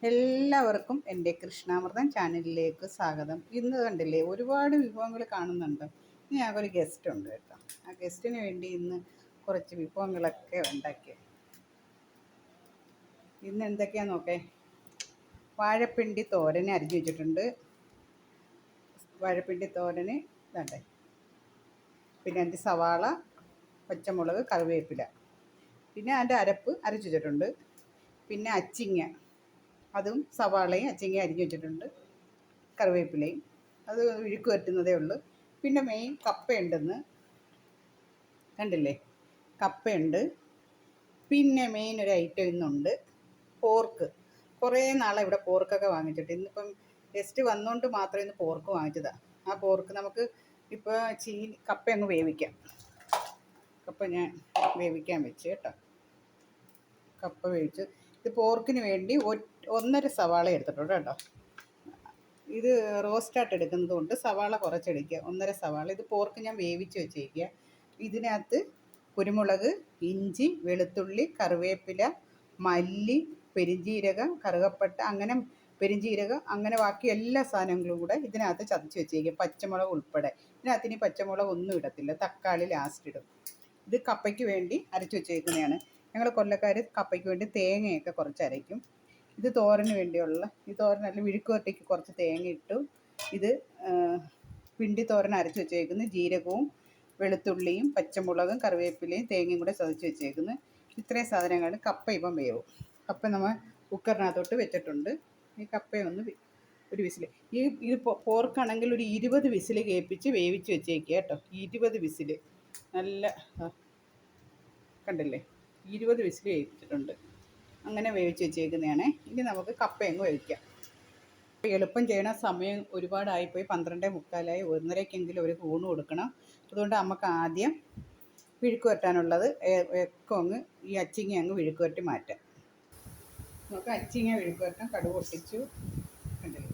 എല്ലാവർക്കും എൻ്റെ കൃഷ്ണാമൃതം ചാനലിലേക്ക് സ്വാഗതം. ഇന്ന് കണ്ടില്ലേ, ഒരുപാട് വിഭവങ്ങൾ കാണുന്നുണ്ട്. ഇനി ഞങ്ങൾക്കൊരു ഗസ്റ്റ് ഉണ്ട് കേട്ടോ. ആ ഗസ്റ്റിന് വേണ്ടി ഇന്ന് കുറച്ച് വിഭവങ്ങളൊക്കെ ഉണ്ടാക്കി. ഇന്ന് എന്തൊക്കെയാണെന്ന് നോക്കേ. വാഴപ്പിണ്ടി തോരന് അരിഞ്ഞു വെച്ചിട്ടുണ്ട്. വാഴപ്പിണ്ടി തോരന് ഇതണ്ടേ. പിന്നെ അതിൻ്റെ സവാള, പച്ചമുളക്, കറിവേപ്പില. പിന്നെ അതിൻ്റെ അരപ്പ് അരച്ചു വെച്ചിട്ടുണ്ട്. പിന്നെ അച്ചിങ്ങ, അതും സവാളയും അച്ചിങ്ങയും അരിഞ്ഞു വെച്ചിട്ടുണ്ട്. കറിവേപ്പിലയും അത് ഇഴുക്ക് വറ്റുന്നതേ ഉള്ളൂ. പിന്നെ മെയിൻ കപ്പയുണ്ടെന്ന് കണ്ടില്ലേ, കപ്പയുണ്ട്. പിന്നെ മെയിൻ ഒരു ഐറ്റം ഇന്നുണ്ട്, പോർക്ക്. കുറേ നാളെ ഇവിടെ പോർക്കൊക്കെ വാങ്ങിച്ചിട്ട് ഇന്നിപ്പം ഗസ്റ്റ് വന്നുകൊണ്ട് മാത്രം ഇന്ന് പോർക്ക് വാങ്ങിച്ചതാണ്. ആ പോർക്ക് നമുക്ക് ഇപ്പോൾ കപ്പ അങ്ങ് വേവിക്കാം. കപ്പ ഞാൻ വേവിക്കാൻ വെച്ച് കേട്ടോ. കപ്പ വേവിച്ച് ഇത് പോർക്കിന് വേണ്ടി 1.5 സവാള എടുത്തിട്ടുണ്ട് കേട്ടോ. ഇത് റോസ്റ്റായിട്ട് എടുക്കുന്നത് കൊണ്ട് സവാള കുറച്ചെടുക്കുക, 1.5 സവാള. ഇത് പോർക്ക് ഞാൻ വേവിച്ച് വെച്ചേക്കുക. ഇതിനകത്ത് കുരുമുളക്, ഇഞ്ചി, വെളുത്തുള്ളി, കറിവേപ്പില, മല്ലി, പെരുംജീരകം, കറുകപ്പട്ട, അങ്ങനെ പെരുംജീരകം, അങ്ങനെ ബാക്കി എല്ലാ സാധനങ്ങളും കൂടെ ഇതിനകത്ത് ചതച്ച് വെച്ചേക്കുക, പച്ചമുളക് ഉൾപ്പെടെ. ഇതിനകത്ത് ഇനി പച്ചമുളക് ഒന്നും ഇടത്തില്ല, തക്കാളി ലാസ്റ്റ് ഇടും. ഇത് കപ്പയ്ക്ക് വേണ്ടി അരച്ച് വെച്ചേക്കുന്നതാണ്. ഞങ്ങൾ കൊല്ലക്കാർ കപ്പയ്ക്ക് വേണ്ടി തേങ്ങയൊക്കെ കുറച്ച് അരയ്ക്കും. ഇത് തോരന് വേണ്ടിയുള്ള, ഈ തോരനല്ല വിഴുക്ക് വരട്ടിക്ക് കുറച്ച് തേങ്ങ ഇട്ടു. ഇത് പിണ്ടി തോരൻ അരച്ച് വെച്ചേക്കുന്നു. ജീരകവും വെളുത്തുള്ളിയും പച്ചമുളകും കറിവേപ്പിലയും തേങ്ങയും കൂടെ ചതച്ച് വെച്ചേക്കുന്നു. ഇത്രയും സാധനങ്ങൾ. കപ്പ ഇപ്പം വേവും. കപ്പ നമ്മൾ കുക്കറിനകത്തോട്ട് വെച്ചിട്ടുണ്ട്. ഈ കപ്പയൊന്ന് ഒരു വിസിൽ, ഇത് പോർക്കാണെങ്കിൽ ഒരു 20 വിസിൽ കേൾപ്പിച്ച് വേവിച്ച് വെച്ചേക്കുക കേട്ടോ. 20 വിസിൽ നല്ല കണ്ടില്ലേ, 20 വിസിൽ വേവിച്ചിട്ടുണ്ട്. അങ്ങനെ വേവിച്ച് വെച്ചേക്കുന്നതാണ്. ഇനി നമുക്ക് കപ്പയങ്ങ് വേവിക്കാം. എളുപ്പം ചെയ്യണ, സമയം ഒരുപാടായിപ്പോയി, 12:45, 1:30-ക്കെങ്കിലും ഒരു ഊണ് കൊടുക്കണം. അതുകൊണ്ട് നമുക്ക് ആദ്യം വിഴുക്ക് വരട്ടാനുള്ളത് ഒക്കെ അങ്ങ് ഈ അച്ചിങ്ങ അങ്ങ് വിഴുക്ക് വരട്ടി മാറ്റാം. നമുക്ക് അച്ചിങ്ങ വിഴുക്ക് വരട്ടാൻ. കടുക് പൊട്ടിച്ചു. കണ്ടില്ലേ,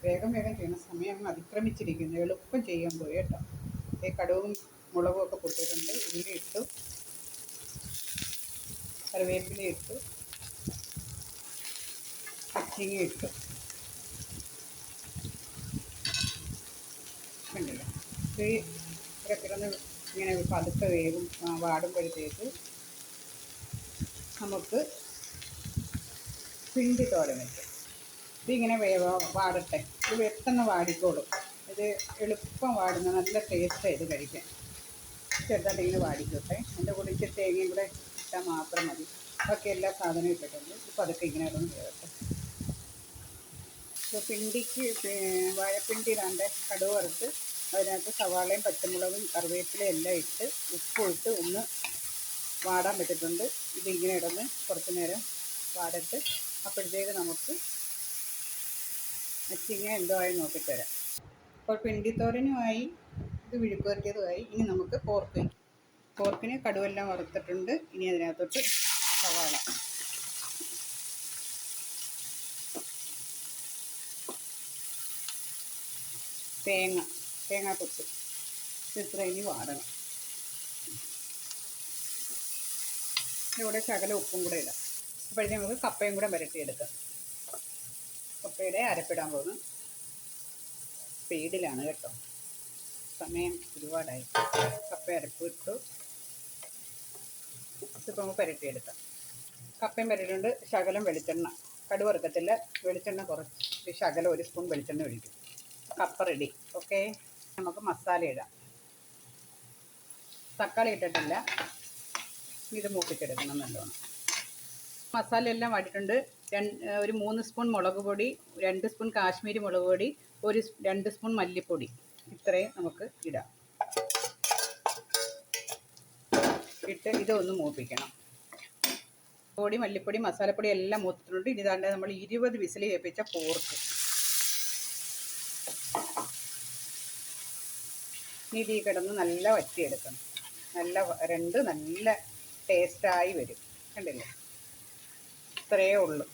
വേഗം ചെയ്യണം, സമയം അങ്ങ് അതിക്രമിച്ചിരിക്കുന്നു. എളുപ്പം ചെയ്യാൻ പോയി കേട്ടോ. കടുകും മുളകും ഒക്കെ പൊട്ടിയിട്ടുണ്ട്. ഉള്ളി ഇട്ടു, കറിവേപ്പില ഇട്ടു, അച്ചിങ്ങ ഇട്ടു. കണ്ടില്ല, ഇത് കിടന്ന് ഇങ്ങനെ പതുക്കെ വേവും. വാടുമ്പോഴത്തേക്ക് നമുക്ക് പിണ്ടി തോരൻ വയ്ക്കും. ഇതിങ്ങനെ വാടട്ടെ. ഇത് പെട്ടെന്ന് വാടിക്കോളും. ഇത് എളുപ്പം വാടുന്ന നല്ല ടേസ്റ്റാണ് ഇത് കഴിക്കാൻ. ചെറുതായിട്ട് ഇങ്ങനെ വാടിക്കോട്ടെ. അതിൻ്റെ കൂടെ ഇച്ചിരി തേങ്ങയും കൂടെ ഇട്ടാൽ മാത്രം മതി. ബാക്കി എല്ലാ സാധനവും ഇട്ടിട്ടുണ്ട്. ഇപ്പോൾ അതൊക്കെ ഇങ്ങനെ ഇടന്ന് ചേർത്ത്. ഇപ്പോൾ പിണ്ടിക്ക് വാഴപ്പിണ്ടി ഇടാണ്ട് കടുക് വറുത്ത് അതിനകത്ത് സവാളയും പച്ചമുളകും കറിവേപ്പിലയും എല്ലാം ഇട്ട് ഉപ്പും ഇട്ട് ഒന്ന് വാടാൻ പറ്റിയിട്ടുണ്ട്. ഇതിങ്ങനെ ഇടന്ന് കുറച്ച് നേരം വാടട്ട്. അപ്പോഴത്തേക്ക് നമുക്ക് അച്ചിങ്ങ എന്തോ ആയി നോക്കിയിട്ട് വരാം. അപ്പോൾ പിണ്ടിത്തോരനുമായി ഇത് വിഴുക്ക് വരട്ടിയതുമായി. ഇനി നമുക്ക് പോർക്ക് വയ്ക്കും. പോർക്കിന് കടുവെല്ലാം വറുത്തിട്ടുണ്ട്. ഇനി അതിനകത്തോട്ട് സവാള, തേങ്ങാക്കൊത്ത്, ഇത്ര ഇനി വാടണം. ഇവിടെ ശകലം ഉപ്പും കൂടെ ഇടാം. അപ്പോഴത്തേക്ക് നമുക്ക് കപ്പയും കൂടെ വരട്ടിയെടുക്കാം. കപ്പയുടെ അരപ്പിടാൻ പോകുന്നു. സ്പീഡിലാണ് കേട്ടോ, സമയം ഒരുപാടായി. കപ്പ അരപ്പ് ഇട്ടു. ഇതിപ്പോൾ നമുക്ക് പുരട്ടിയെടുക്കാം. കപ്പയും പുരട്ടിയിട്ടുണ്ട്. ശകലം വെളിച്ചെണ്ണ, കടുക് വറുക്കത്തില്ല, വെളിച്ചെണ്ണ കുറച്ച് ശകലം 1 സ്പൂൺ വെളിച്ചെണ്ണ ഒഴിക്കും. കപ്പ റെഡി. ഓക്കെ, നമുക്ക് മസാല ഇടാം. തക്കാളി ഇട്ടിട്ടില്ല, ഇത് മൂപ്പിച്ചെടുക്കണം നല്ലോണം. മസാല എല്ലാം വാടിയിട്ടുണ്ട്. ഒരു 3 സ്പൂൺ മുളക് പൊടി, 2 സ്പൂൺ കാശ്മീരി മുളക് പൊടി, 2 സ്പൂൺ മല്ലിപ്പൊടി, ഇത്രയും നമുക്ക് ഇടാം. ഇട്ട് ഇതൊന്ന് മൂപ്പിക്കണം. പൊടി, മല്ലിപ്പൊടി, മസാലപ്പൊടി എല്ലാം മൂത്തിട്ടുണ്ട്. ഇനി ഇതാണ്ട് നമ്മൾ 20 വിസിൽ കേൾപ്പിച്ച പോർക്ക്. ഇനി കിടന്ന് നല്ല വറ്റിയെടുക്കണം. നല്ല ടേസ്റ്റായി വരും. കണ്ടില്ലേ, ഇത്രയേ ഉള്ളൂ.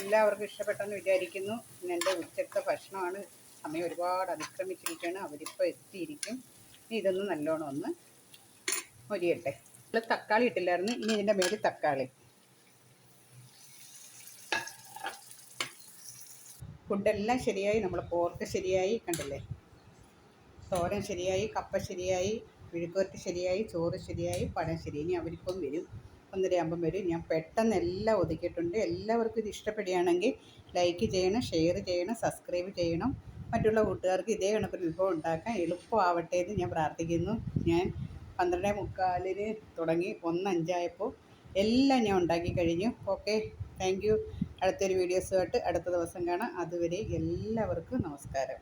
എല്ലാവർക്കും ഇഷ്ടപ്പെട്ടെന്ന് വിചാരിക്കുന്നു. പിന്നെ എൻ്റെ ഉച്ചത്തെ ഭക്ഷണമാണ്. സമയം ഒരുപാട് അതിക്രമിച്ചിരിക്കുകയാണ്. അവരിപ്പോൾ എത്തിയിരിക്കും. ഇനി ഇതൊന്ന് നല്ലോണം ഒന്ന് മൊരിയട്ടെ. തക്കാളി ഇട്ടില്ലായിരുന്നു. ഇനി ഇതിൻ്റെ മേലിൽ തക്കാളി ഫുഡെല്ലാം ശരിയായി. നമ്മൾ പോർക്ക് ശരിയായി, കണ്ടില്ലേ, തോരൻ ശരിയായി, കപ്പ ശരിയായി, മെഴുക്കുവരട്ടി ശരിയായി, ചോറ് ശരിയായി, പഴം ശരി. ഇനി അവരിപ്പം വരും, 1:30 വരും. ഞാൻ പെട്ടെന്ന് എല്ലാം ഒതുക്കിയിട്ടുണ്ട്. എല്ലാവർക്കും ഇത് ഇഷ്ടപ്പെടുകയാണെങ്കിൽ ലൈക്ക് ചെയ്യണം, ഷെയർ ചെയ്യണം, സബ്സ്ക്രൈബ് ചെയ്യണം. മറ്റുള്ള കൂട്ടുകാർക്ക് ഇതേ കണക്കൊരു വിഭവം ഉണ്ടാക്കാൻ എളുപ്പമാവട്ടെ എന്ന് ഞാൻ പ്രാർത്ഥിക്കുന്നു. ഞാൻ 12:45 തുടങ്ങി, 1:05 എല്ലാം ഞാൻ ഉണ്ടാക്കി കഴിഞ്ഞു. Okay, thank you. അടുത്തൊരു വീഡിയോസുമായിട്ട് അടുത്ത ദിവസം കാണാം. അതുവരെ എല്ലാവർക്കും നമസ്കാരം.